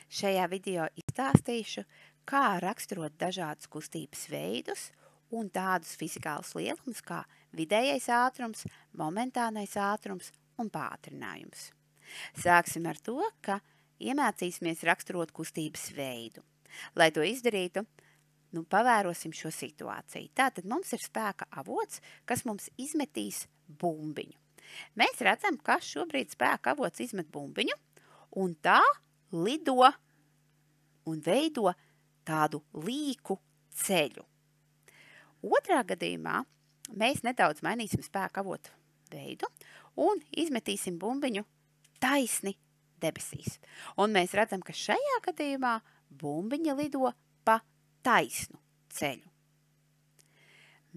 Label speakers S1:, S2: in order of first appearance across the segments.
S1: Šajā video izstāstīšu, kā raksturot dažādus kustības veidus un tādus fizikālus lielumus kā vidējais ātrums, momentānais ātrums un pātrinājums. Sāksim ar to, ka iemācīsimies raksturot kustības veidu. Lai to izdarītu, pavērosim šo situāciju. Tātad mums ir spēka avots, kas mums izmetīs bumbiņu. Mēs redzam, ka šobrīd spēka avots izmet bumbiņu, un tā lido un veido tādu līku ceļu. Otrā gadījumā mēs nedaudz mainīsim spēka avotu veidu un izmetīsim bumbiņu taisni debesīs. Un mēs redzam, ka šajā gadījumā bumbiņa lido pa taisnu ceļu.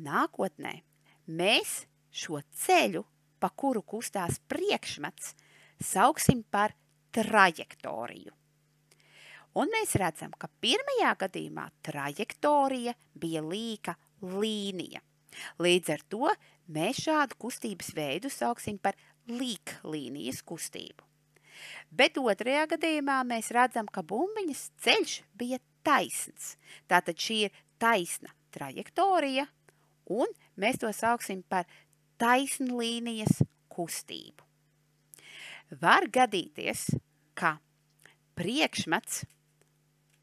S1: Nākotnē mēs šo ceļu, pa kuru kustās priekšmets, sauksim par trajektoriju. Un mēs redzam, ka pirmajā gadījumā trajektorija bija līka līnija. Līdz ar to mēs šādu kustības veidu sauksim par līklīnijas kustību. Bet otrajā gadījumā mēs redzam, ka bumbiņas ceļš bija taisns. Tātad šī ir taisna trajektorija, un mēs to sauksim par taisnlīnijas kustību. Var gadīties, ka priekšmets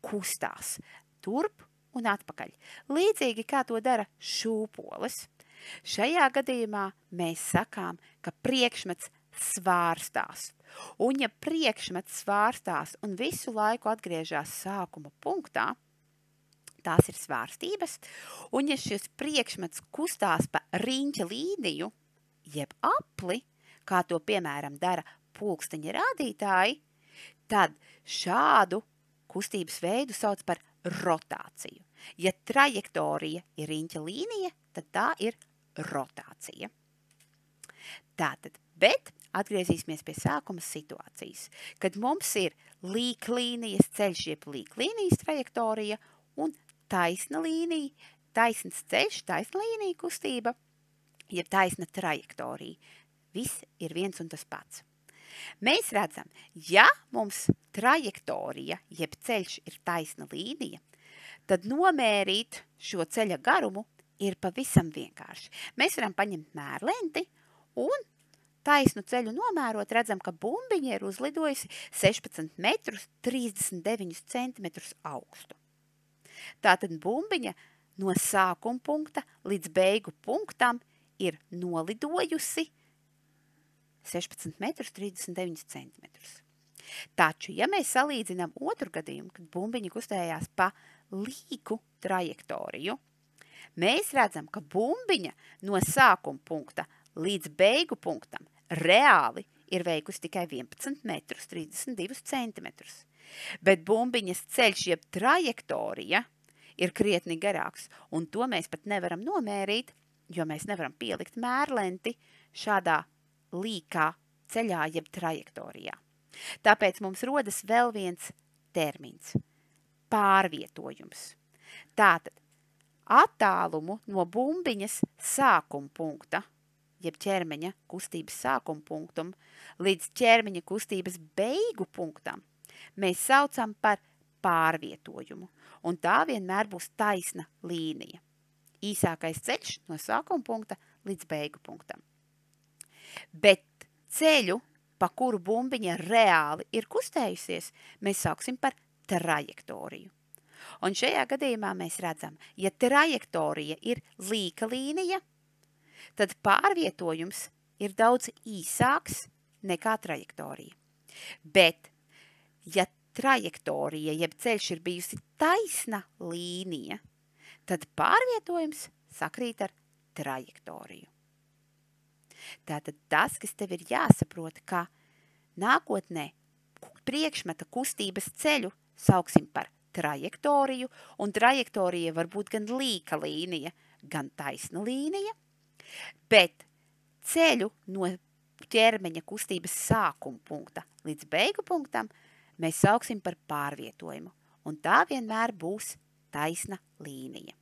S1: kustās turp un atpakaļ, līdzīgi kā to dara šūpoles. Šajā gadījumā mēs sakām, ka priekšmets svārstās. Un ja priekšmets svārstās un visu laiku atgriežās sākuma punktā, tās ir svārstības, un ja šis priekšmets kustās pa riņķa līniju, jeb apli, kā to piemēram dara pulksteņa rādītāji, tad šādu kustības veidu sauc par rotāciju. Ja trajektorija ir riņķa līnija, tad tā ir rotācija. Tātad, bet atgriezīsimies pie sākuma situācijas, kad mums ir līklīnijas ceļš, jeb līklīnijas trajektorija un taisna līnija, taisns ceļš, taisna līnija kustība, jeb taisna trajektorija. Viss ir viens un tas pats. Mēs redzam, ja mums trajektorija, jeb ceļš ir taisna līnija, tad nomērīt šo ceļa garumu ir pavisam vienkārši. Mēs varam paņemt mērlenti un taisnu ceļu nomērot, redzam, ka bumbiņa ir uzlidojusi 16 metrus 39 centimetrus augstu. Tātad bumbiņa no sākuma punkta līdz beigu punktam ir nolidojusi 16 metrus 39 centimetrus. Taču, ja mēs salīdzinām otru gadījumu, kad bumbiņa kustējās pa līku trajektoriju, mēs redzam, ka bumbiņa no sākuma punkta līdz beigu punktam reāli ir veikusi tikai 11 metrus 32 centimetrus. Bet bumbiņas ceļš, jeb trajektorija, ir krietni garāks, un to mēs pat nevaram nomērīt, jo mēs nevaram pielikt mērlenti šādā līkā ceļā, jeb trajektorijā. Tāpēc mums rodas vēl viens termins – pārvietojums. Tātad attālumu no bumbiņas sākuma punkta, jeb ķermeņa kustības sākuma punktam, līdz ķermeņa kustības beigu punktam, mēs saucam par pārvietojumu, un tā vienmēr būs taisna līnija. Īsākais ceļš no sākuma punkta līdz beigu punktam. Bet ceļu, pa kuru bumbiņa reāli ir kustējusies, mēs sauksim par trajektoriju. Un šajā gadījumā mēs redzam, ja trajektorija ir līka līnija, tad pārvietojums ir daudz īsāks nekā trajektorija. Bet, ja trajektorija, jeb ceļš ir bijusi taisna līnija, tad pārvietojums sakrīt ar trajektoriju. Tātad tas, kas tev ir jāsaprot, ka nākotnē priekšmeta kustības ceļu sauksim par trajektoriju, un trajektorija var būt gan līka līnija, gan taisna līnija, bet ceļu no ķermeņa kustības sākuma punkta līdz beigu punktam mēs sauksim par pārvietojumu, un tā vienmēr būs taisna līnija.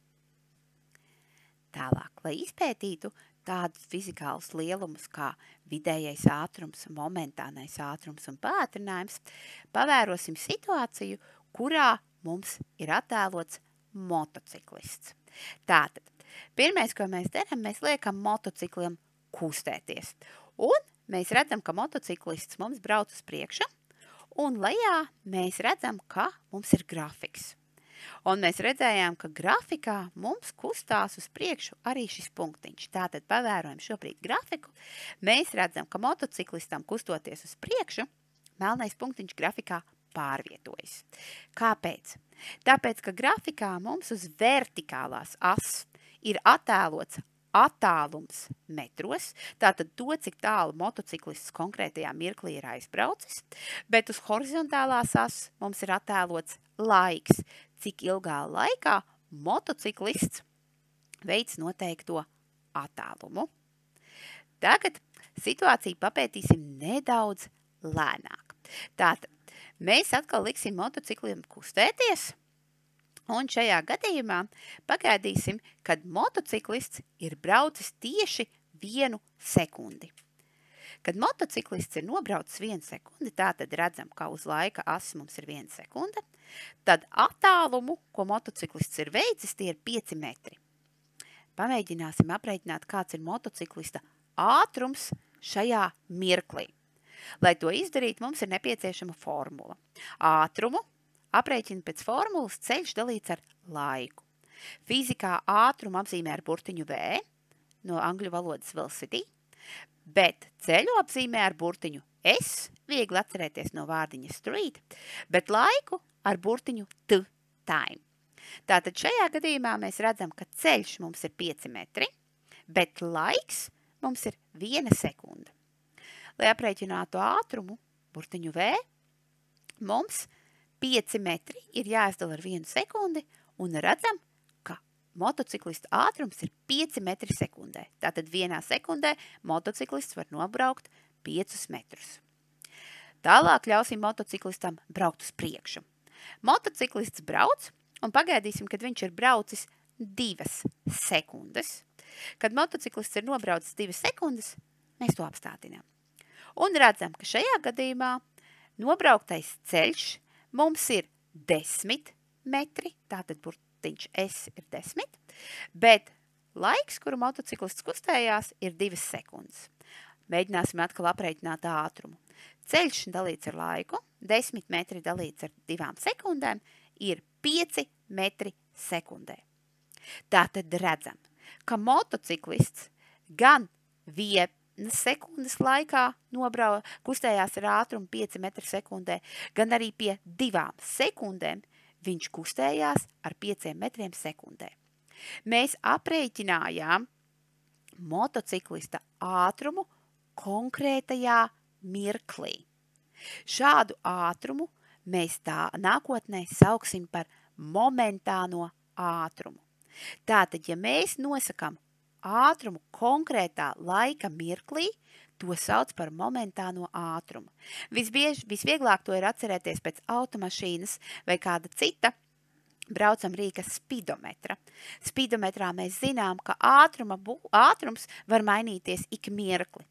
S1: Tālāk, lai izpētītu, tādus fizikālus lielumus kā vidējais ātrums, momentānais ātrums un pātrinājums, pavērosim situāciju, kurā mums ir attēlots motociklists. Tātad, pirmais, ko mēs darām, mēs liekam motociklim kustēties. Un mēs redzam, ka motociklists mums brauc uz priekšu, un lejā mēs redzam, ka mums ir grafiks. Un mēs redzējām, ka grafikā mums kustās uz priekšu arī šis punktiņš. Tātad pavērojam šobrīd grafiku. Mēs redzam, ka motociklistam kustoties uz priekšu, melnais punktiņš grafikā pārvietojas. Kāpēc? Tāpēc, ka grafikā mums uz vertikālās as ir attēlots attālums metros, tātad to, cik tālu motociklists konkrētajā mirklī ir aizbraucis, bet uz horizontālās as mums ir attēlots laiks, cik ilgā laikā motociklists veids noteikto attālumu. Tagad situāciju papētīsim nedaudz lēnāk. Tātad, mēs atkal liksim motocikliem kustēties, un šajā gadījumā pagaidīsim, kad motociklists ir braucis tieši 1 sekundi. Kad motociklists ir nobraucis 1 sekundi, tātad redzam, ka uz laika asi mums ir 1 sekunda, tad attālumu, ko motociklists ir veicis, tie ir 5 metri. Pamēģināsim aprēķināt, kāds ir motociklista ātrums šajā mirklī. Lai to izdarīt, mums ir nepieciešama formula. Ātrumu aprēķina pēc formulas ceļš dalīts ar laiku. Fizikā ātrumu apzīmē ar burtiņu V, no angļu valodas velocity, bet ceļu apzīmē ar burtiņu S, viegli atcerēties no vārdiņa street, bet laiku ar burtiņu T, time. Tātad šajā gadījumā mēs redzam, ka ceļš mums ir 5 metri, bet laiks mums ir 1 sekunda. Lai aprēķinātu ātrumu, burtiņu V, mums 5 metri ir jāizdala ar 1 sekundi, un redzam, ka motociklista ātrums ir 5 metri sekundē. Tātad 1 sekundē motociklists var nobraukt 5 metrus. Tālāk ļausim motociklistam braukt uz priekšu. Motociklists brauc, un pagaidīsim, kad viņš ir braucis 2 sekundes. Kad motociklists ir nobraucis 2 sekundes, mēs to apstādinām. Un redzam, ka šajā gadījumā nobrauktais ceļš mums ir 10 metri, tātad burtiņš S ir 10, bet laiks, kuru motociklists kustējās, ir 2 sekundes. Mēģināsim atkal aprēķināt ātrumu. Ceļš dalīts ar laiku, 10 metri dalīts ar 2 sekundēm, ir 5 metri sekundē. Tātad redzam, ka motociklists gan 1 sekundes laikā kustējās ar ātrumu 5 metri sekundē, gan arī pie 2 sekundēm viņš kustējās ar 5 metriem sekundē. Mēs aprēķinājām motociklista ātrumu konkrētajā mirklī. Šādu ātrumu mēs nākotnē sauksim par momentāno ātrumu. Tātad, ja mēs nosakam ātrumu konkrētā laika mirklī, to sauc par momentāno ātrumu. Visvieglāk to ir atcerēties pēc automašīnas vai kāda cita braucam rīka spidometra. Spidometrā mēs zinām, ka ātrums var mainīties ik mirkli.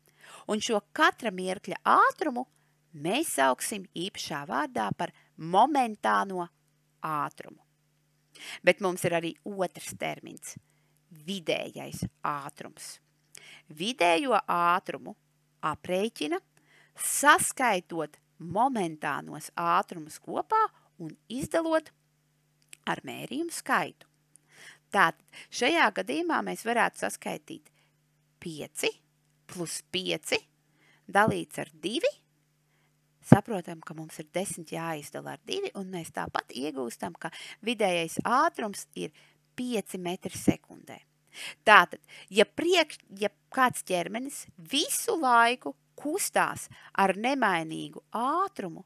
S1: Un šo katra mirkļa ātrumu mēs sauksim īpašā vārdā par momentāno ātrumu. Bet mums ir arī otrs termins – vidējais ātrums. Vidējo ātrumu aprēķina, saskaitot momentānos ātrumus kopā un izdalot ar mērījumu skaitu. Tātad šajā gadījumā mēs varētu saskaitīt 5 plus 5 dalīts ar 2. Saprotam, ka mums ir 10 jāizdala ar 2, un mēs tāpat iegūstam, ka vidējais ātrums ir 5 metri sekundē. Tātad, ja kāds ķermenis visu laiku kustās ar nemainīgu ātrumu,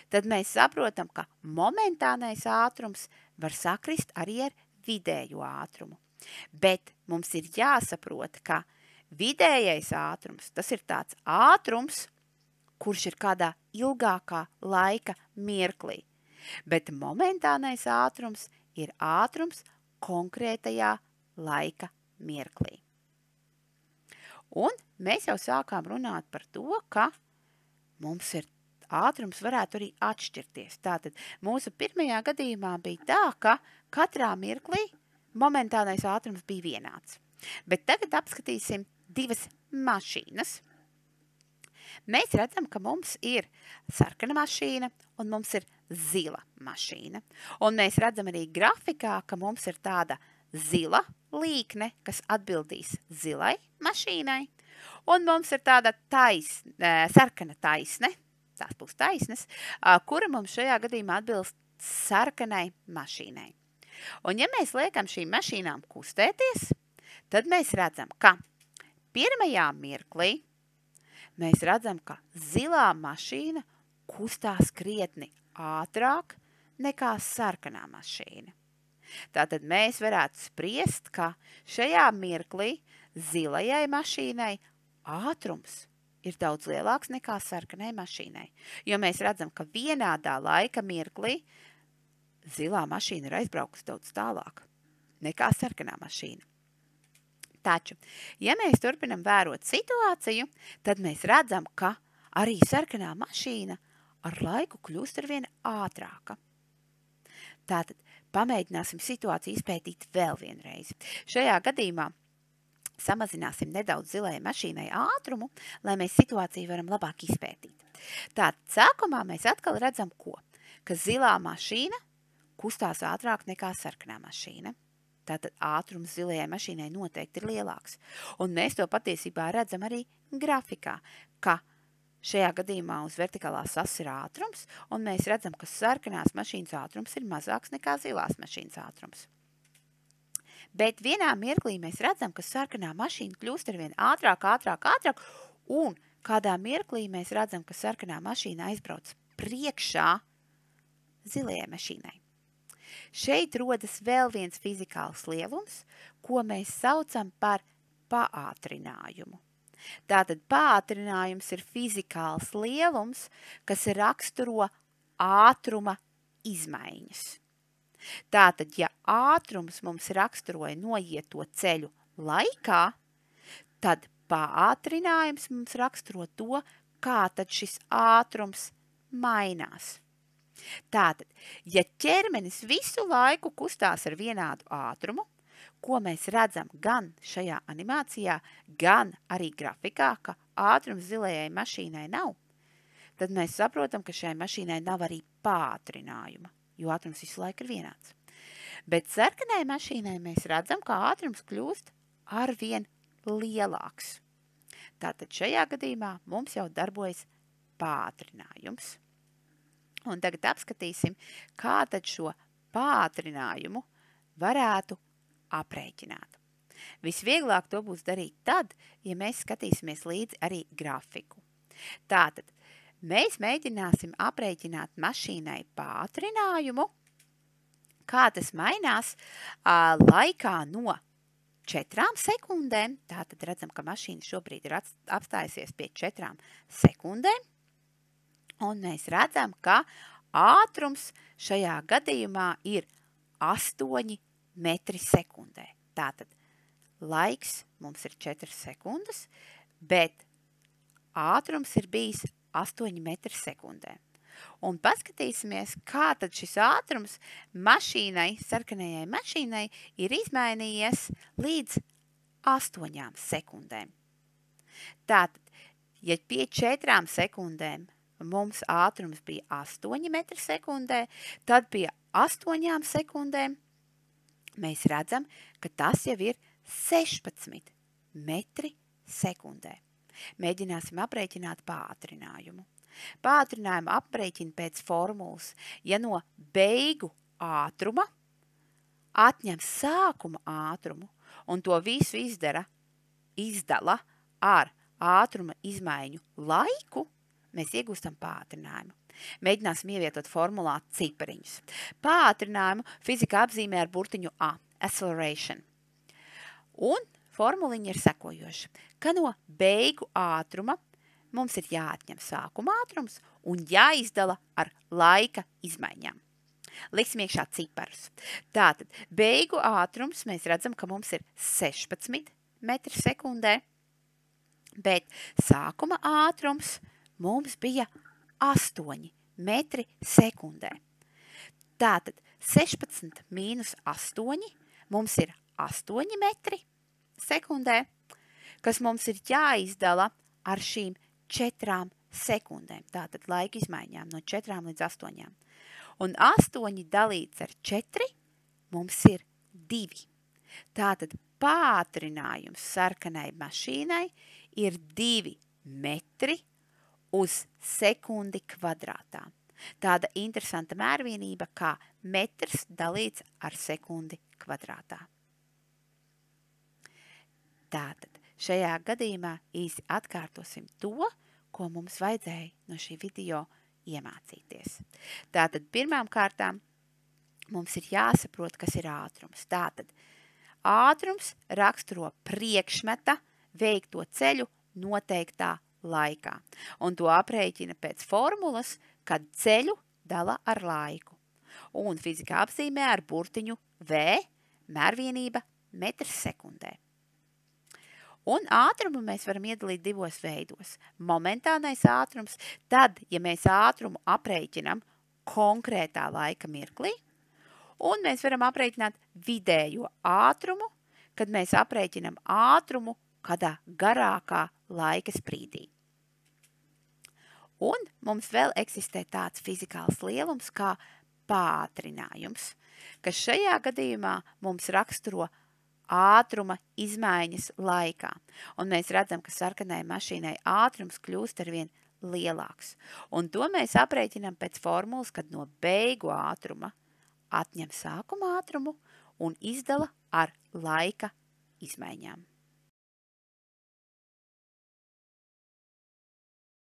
S1: tad mēs saprotam, ka momentānais ātrums var sakrist arī ar vidējo ātrumu. Bet mums ir jāsaprot, ka vidējais ātrums, tas ir tāds ātrums, kurš ir kādā ilgākā laika mirklī. Bet momentānais ātrums ir ātrums konkrētajā laika mirklī. Un mēs jau sākām runāt par to, ka mums ir ātrums varētu arī atšķirties. Tātad mūsu pirmajā gadījumā bija tā, ka katrā mirklī momentānais ātrums bija vienāds. Bet tagad apskatīsim divas mašīnas. Mēs redzam, ka mums ir sarkana mašīna un mums ir zila mašīna. Un mēs redzam arī grafikā, ka mums ir tāda zila līkne, kas atbildīs zilai mašīnai. Un mums ir tāda sarkana taisne, tās būs taisnes, kura mums šajā gadījumā atbilst sarkanai mašīnai. Un ja mēs liekam šīm mašīnām kustēties, tad mēs redzam, ka pirmajā mirklī mēs redzam, ka zilā mašīna kustās krietni ātrāk nekā sarkanā mašīna. Tātad mēs varētu spriest, ka šajā mirklī zilajai mašīnai ātrums ir daudz lielāks nekā sarkanai mašīnai. Jo mēs redzam, ka vienādā laika mirklī zilā mašīna ir aizbraukusi daudz tālāk nekā sarkanā mašīna. Taču, ja mēs turpinam vērot situāciju, tad mēs redzam, ka arī sarkanā mašīna ar laiku kļūst arvien ātrāka. Tātad pamēģināsim situāciju izpētīt vēl vienreiz. Šajā gadījumā samazināsim nedaudz zilai mašīnai ātrumu, lai mēs situāciju varam labāk izpētīt. Tātad sākumā mēs atkal redzam ko? Ka zilā mašīna kustās ātrāk nekā sarkanā mašīna. Tātad ātrums zilajai mašīnai noteikti ir lielāks. Un mēs to patiesībā redzam arī grafikā, ka šajā gadījumā uz vertikālās asas ir ātrums, un mēs redzam, ka sarkanās mašīnas ātrums ir mazāks nekā zilās mašīnas ātrums. Bet vienā mirklī mēs redzam, ka sarkanā mašīna kļūst arvien ātrāk, un kādā mirklī mēs redzam, ka sarkanā mašīna aizbrauc priekšā zilajai mašīnai. Šeit rodas vēl viens fizikāls lielums, ko mēs saucam par paātrinājumu. Tātad paātrinājums ir fizikāls lielums, kas raksturo ātruma izmaiņas. Tātad, ja ātrums mums raksturoja noieto ceļu laikā, tad paātrinājums mums raksturo to, kā tad šis ātrums mainās. Tātad, ja ķermenis visu laiku kustās ar vienādu ātrumu, ko mēs redzam gan šajā animācijā, gan arī grafikā, ka ātrums zilajai mašīnai nav, tad mēs saprotam, ka šai mašīnai nav arī paātrinājuma, jo ātrums visu laiku ir vienāds. Bet sarkanai mašīnai mēs redzam, ka ātrums kļūst arvien lielāks. Tātad šajā gadījumā mums jau darbojas paātrinājums. Un tagad apskatīsim, kā tad šo paātrinājumu varētu aprēķināt. Visvieglāk to būs darīt tad, ja mēs skatīsimies līdzi arī grafiku. Tātad, mēs mēģināsim aprēķināt mašīnai paātrinājumu, kā tas mainās laikā no 4 sekundēm. Tātad redzam, ka mašīna šobrīd ir apstājusies pie 4 sekundēm. Un mēs redzam, ka ātrums šajā gadījumā ir 8 metri sekundē. Tātad laiks mums ir 4 sekundes, bet ātrums ir bijis 8 metri sekundē. Un paskatīsimies, kā tad šis ātrums mašīnai, sarkanajai mašīnai ir izmainījies līdz 8 sekundēm. Tātad, ja pie 4 sekundēm mums ātrums bija 8 metri sekundē, tad pie 8 sekundēm mēs redzam, ka tas jau ir 16 metri sekundē. Mēģināsim aprēķināt paātrinājumu. Paātrinājumu aprēķina pēc formulas, ja no beigu ātruma atņem sākuma ātrumu un to visu izdala ar ātruma izmaiņu laiku, mēs iegūstam paātrinājumu. Mēģināsim ievietot formulā cipariņus. Paātrinājumu fizika apzīmē ar burtiņu A, acceleration. Un formuliņa ir sekojoša, ka no beigu ātruma mums ir jāatņem sākuma ātrums un jāizdala ar laika izmaiņām. Liksim iekšā ciparus. Tātad, beigu ātrums mēs redzam, ka mums ir 16 metri sekundē. Bet sākuma ātrums mums bija 8 metri sekundē. Tātad 16 mīnus 8 mums ir 8 metri sekundē, kas mums ir jāizdala ar šīm 4 sekundēm. Tātad laika izmaiņām no 4 līdz 8. Un 8 dalīts ar 4 mums ir 2. Tātad pātrinājums sarkanai mašīnai ir 2 metri uz sekundi kvadrātā. Tāda interesanta mērvienība kā metrs dalīts ar sekundi kvadrātā. Tātad šajā gadījumā īsi atkārtosim to, ko mums vajadzēja no šī video iemācīties. Tātad pirmām kārtām mums ir jāsaprot, kas ir ātrums. Tātad ātrums raksturo priekšmeta veikto ceļu noteiktā laikā. Un to aprēķina pēc formulas, kad ceļu dala ar laiku. Un fizika apzīmē ar burtiņu V, mērvienība metrs sekundē. Un ātrumu mēs varam iedalīt 2 veidos. Momentānais ātrums, tad, ja mēs ātrumu aprēķinam konkrētā laika mirklī, un mēs varam aprēķināt vidējo ātrumu, kad mēs aprēķinam ātrumu kādā garākā laika sprīdī. Un mums vēl eksistē tāds fizikāls lielums kā pātrinājums, kas šajā gadījumā mums raksturo ātruma izmaiņas laikā. Un mēs redzam, ka sarkanai mašīnai ātrums kļūst arvien lielāks. Un to mēs aprēķinām pēc formulas, kad no beigu ātruma atņem sākuma ātrumu un izdala ar laika izmaiņām.